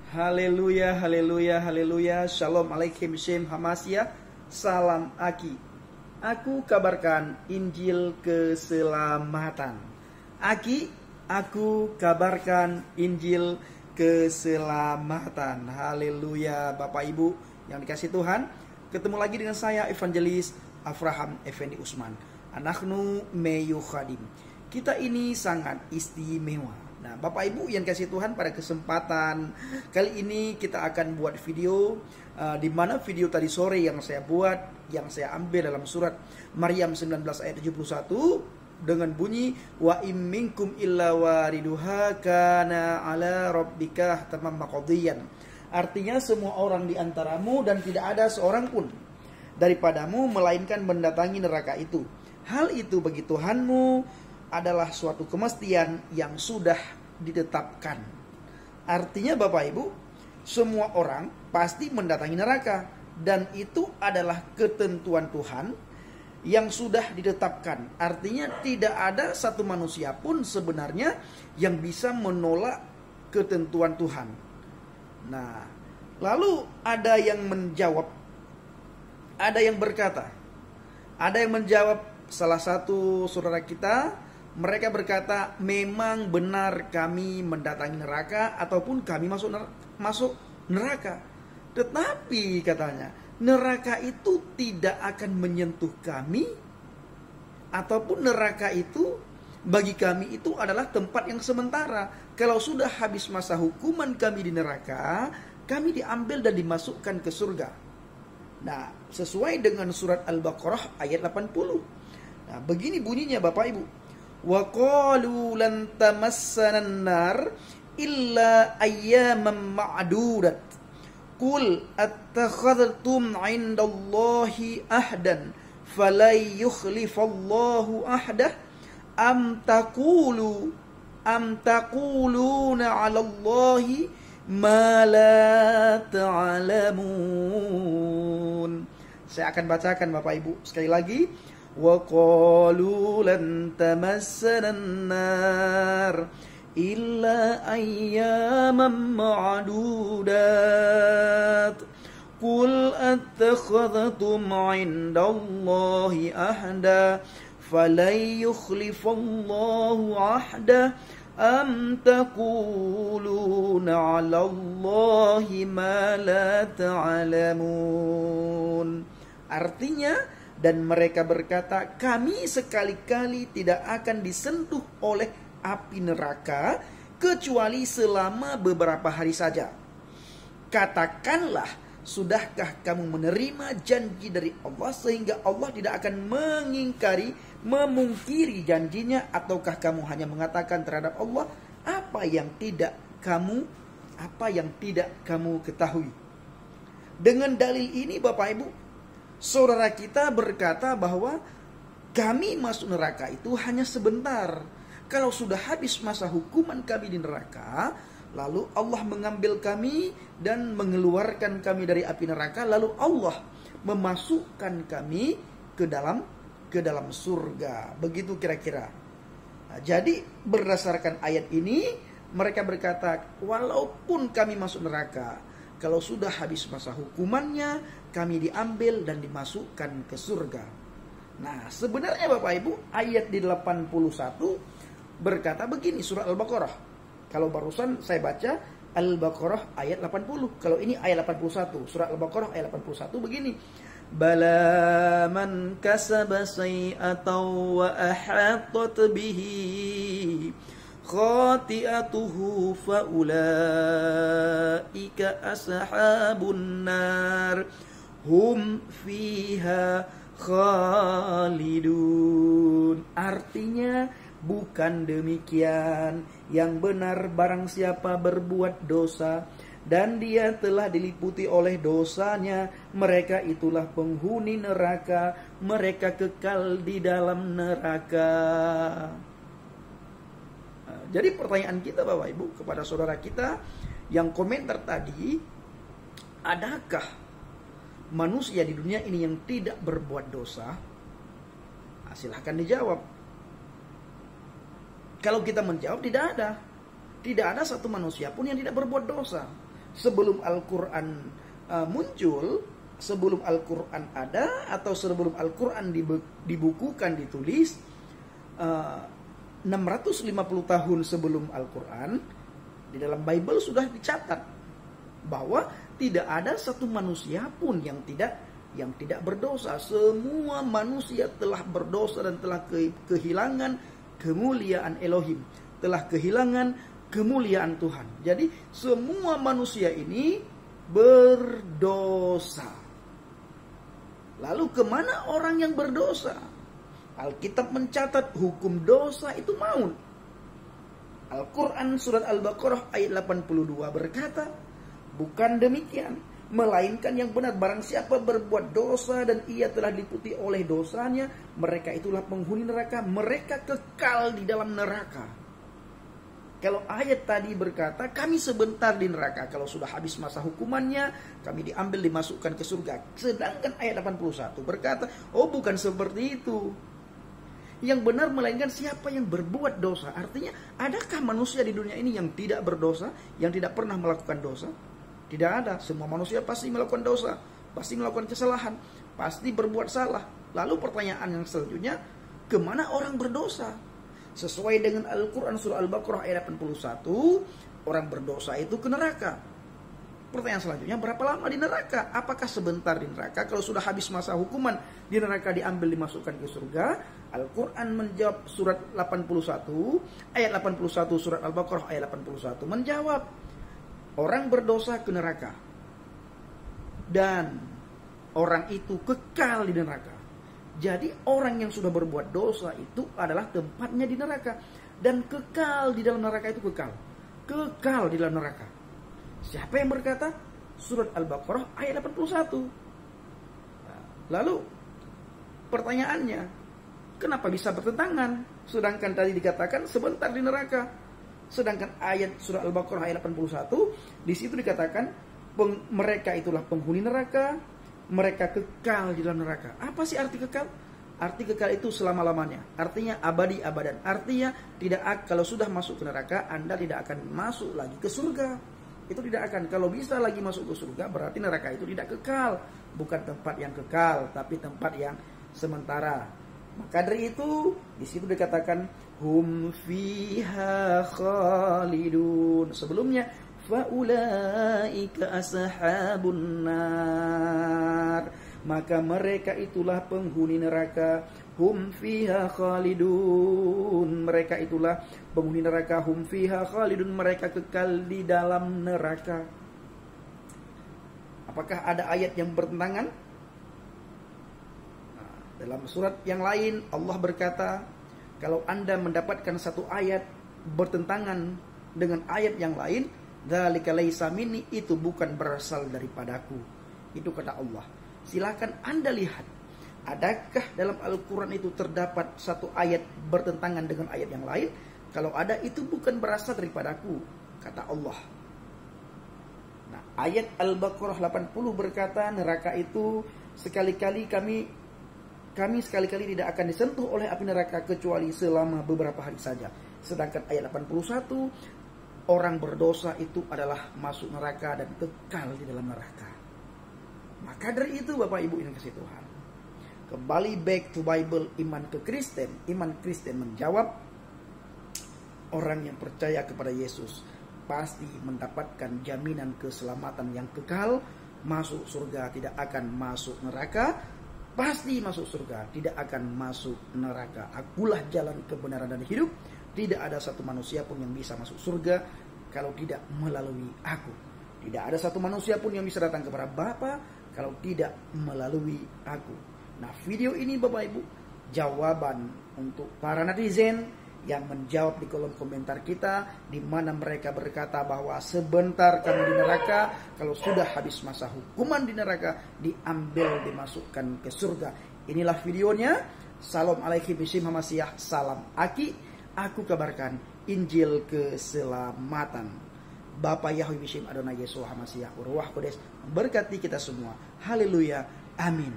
Haleluya, haleluya, haleluya. Shalom alaikum shem hamasya. Salam aki. Aku kabarkan Injil keselamatan. Aki, aku kabarkan Injil keselamatan. Haleluya, Bapak Ibu yang dikasih Tuhan. Ketemu lagi dengan saya Evangelis Avraham Effendi Usman. Anaknu meyu khadim. Kita ini sangat istimewa. Nah, Bapak Ibu yang kasih Tuhan, pada kesempatan kali ini kita akan buat video di mana video tadi sore yang saya buat, yang saya ambil dalam surat Maryam 19 ayat 71 dengan bunyi wa im minkum illa wariduha kana ala rabbika tamam maqdiyan. Artinya semua orang di antaramu dan tidak ada seorang pun daripadamu melainkan mendatangi neraka itu. Hal itu bagi Tuhanmu adalah suatu kemestian yang sudah ditetapkan. Artinya Bapak Ibu, semua orang pasti mendatangi neraka, dan itu adalah ketentuan Tuhan yang sudah ditetapkan. Artinya tidak ada satu manusia pun sebenarnya yang bisa menolak ketentuan Tuhan. Nah, lalu ada yang menjawab, ada yang berkata, ada yang menjawab, salah satu saudara kita, mereka berkata, memang benar kami mendatangi neraka ataupun kami masuk neraka. Tetapi katanya, neraka itu tidak akan menyentuh kami, ataupun neraka itu bagi kami itu adalah tempat yang sementara. Kalau sudah habis masa hukuman kami di neraka, kami diambil dan dimasukkan ke surga. Nah, sesuai dengan surat Al-Baqarah ayat 80. Nah, begini bunyinya Bapak Ibu. Wa qalu lan tamassana an-nar illa ayyaman ma'dudat. Qul attakhadhtum 'indallahi ahdan falay yukhlifallahu ahdah am taquluna 'alallahi ma la ta'lamun. Saya akan bacakan Bapak Ibu sekali lagi. وَقَالُوا لَن تَمَسَّنَا النَّارُ إِلَّا أَيَّامًا مَّعْدُودَاتٍ قُلْ أَتَّخَذْتُمْ عِندَ اللَّهِ أَحْدًا فَلَن يُخْلِفَ اللَّهُ عَهْدَهُ أَمْ تَقُولُونَ عَلَى اللَّهِ مَا لَا تَعْلَمُونَ. Artinya, dan mereka berkata, kami sekali-kali tidak akan disentuh oleh api neraka kecuali selama beberapa hari saja. Katakanlah, sudahkah kamu menerima janji dari Allah sehingga Allah tidak akan memungkiri janjinya, ataukah kamu hanya mengatakan terhadap Allah apa yang tidak kamu ketahui. Dengan dalil ini Bapak Ibu, saudara kita berkata bahwa kami masuk neraka itu hanya sebentar. Kalau sudah habis masa hukuman kami di neraka, lalu Allah mengambil kami dan mengeluarkan kami dari api neraka, lalu Allah memasukkan kami ke dalam surga. Begitu kira-kira. Nah, jadi berdasarkan ayat ini mereka berkata, walaupun kami masuk neraka, kalau sudah habis masa hukumannya, kami diambil dan dimasukkan ke surga. Nah, sebenarnya Bapak Ibu, ayat di 81 berkata begini, surah Al-Baqarah. Kalau barusan saya baca Al-Baqarah ayat 80. Kalau ini ayat 81, surah Al-Baqarah ayat 81 begini. Bala man kasaba say'atan wa ahatat bihi khati'atuhu faulaika ashabun nar hum fiha khalidun. Artinya bukan demikian. Yang benar barang siapa berbuat dosa dan dia telah diliputi oleh dosanya, mereka itulah penghuni neraka, mereka kekal di dalam neraka. Jadi pertanyaan kita Bapak Ibu kepada saudara kita yang komentar tadi, adakah manusia di dunia ini yang tidak berbuat dosa? Nah, silahkan dijawab. Kalau kita menjawab tidak ada satu manusia pun yang tidak berbuat dosa. sebelum Al-Quran muncul, sebelum Al-Quran ada, atau sebelum Al-Quran dibukukan, ditulis, 650 tahun sebelum Al-Quran, di dalam Bible sudah dicatat bahwa tidak ada satu manusia pun yang tidak berdosa. Semua manusia telah berdosa dan telah kehilangan kemuliaan Elohim, telah kehilangan kemuliaan Tuhan. Jadi semua manusia ini berdosa. Lalu kemana orang yang berdosa? Alkitab mencatat hukum dosa itu maut. Al-Quran surat Al-Baqarah ayat 82 berkata, bukan demikian, melainkan yang benar, barang siapa berbuat dosa dan ia telah diliputi oleh dosanya, mereka itulah penghuni neraka, mereka kekal di dalam neraka. Kalau ayat tadi berkata kami sebentar di neraka, kalau sudah habis masa hukumannya kami diambil dimasukkan ke surga. Sedangkan ayat 81 berkata, oh bukan seperti itu. Yang benar melainkan siapa yang berbuat dosa. Artinya, adakah manusia di dunia ini yang tidak berdosa, yang tidak pernah melakukan dosa? Tidak ada. Semua manusia pasti melakukan dosa, pasti melakukan kesalahan, pasti berbuat salah. Lalu pertanyaan yang selanjutnya, kemana orang berdosa? Sesuai dengan Al-Quran surah Al-Baqarah ayat 81, orang berdosa itu ke neraka. Pertanyaan selanjutnya, berapa lama di neraka? Apakah sebentar di neraka? Kalau sudah habis masa hukuman di neraka diambil dimasukkan ke surga? Al-Quran menjawab surat 81, ayat 81 surat Al-Baqarah ayat 81 menjawab, orang berdosa ke neraka dan orang itu kekal di neraka. Jadi orang yang sudah berbuat dosa itu adalah tempatnya di neraka, dan kekal di dalam neraka itu kekal di dalam neraka. Siapa yang berkata? Surat Al-Baqarah ayat 81. Lalu pertanyaannya, kenapa bisa bertentangan? Sedangkan tadi dikatakan sebentar di neraka. Sedangkan ayat surah Al-Baqarah ayat 81, di situ dikatakan mereka itulah penghuni neraka, mereka kekal di dalam neraka. Apa sih arti kekal? Arti kekal itu selama-lamanya. Artinya abadi abadan. Artinya kalau sudah masuk ke neraka, Anda tidak akan masuk lagi ke surga. Itu tidak akan. Kalau bisa lagi masuk ke surga, berarti neraka itu tidak kekal. Bukan tempat yang kekal, tapi tempat yang sementara. Maka dari itu di situ dikatakan hum fiha khalidun. Sebelumnya faulaika ashabun nar. Maka mereka itulah penghuni neraka. Hum fiha khalidun. Mereka itulah penghuni neraka. Hum fiha khalidun. Mereka kekal di dalam neraka. Apakah ada ayat yang bertentangan? Dalam surat yang lain Allah berkata, kalau Anda mendapatkan satu ayat bertentangan dengan ayat yang lain, dzalika laisa minni, itu bukan berasal daripadaku. Itu kata Allah. Silakan Anda lihat, adakah dalam Al-Quran itu terdapat satu ayat bertentangan dengan ayat yang lain? Kalau ada, itu bukan berasal daripadaku, kata Allah. Nah, ayat Al-Baqarah 80 berkata, neraka itu sekali-kali kami sekali-kali tidak akan disentuh oleh api neraka kecuali selama beberapa hari saja. Sedangkan ayat 81, orang berdosa itu adalah masuk neraka dan kekal di dalam neraka. Maka dari itu Bapak Ibu yang kasih Tuhan, kembali back to Bible, iman ke Kristen. Iman Kristen menjawab, orang yang percaya kepada Yesus pasti mendapatkan jaminan keselamatan yang kekal, masuk surga, tidak akan masuk neraka. Pasti masuk surga, tidak akan masuk neraka. Akulah jalan kebenaran dan hidup. Tidak ada satu manusia pun yang bisa masuk surga kalau tidak melalui aku. Tidak ada satu manusia pun yang bisa datang kepada Bapa kalau tidak melalui aku. Nah, video ini Bapak Ibu, jawaban untuk para netizen yang menjawab di kolom komentar kita, di mana mereka berkata bahwa sebentar kami di neraka, kalau sudah habis masa hukuman di neraka, diambil dimasukkan ke surga. Inilah videonya. Salam alaikum bismillahirrahmanirrahim. Salam Aki. Aku kabarkan Injil keselamatan. Bapa Yahweh Bishim Adonai Yesus HaMashiach Ruach Kodes berkati kita semua. Haleluya. Amin.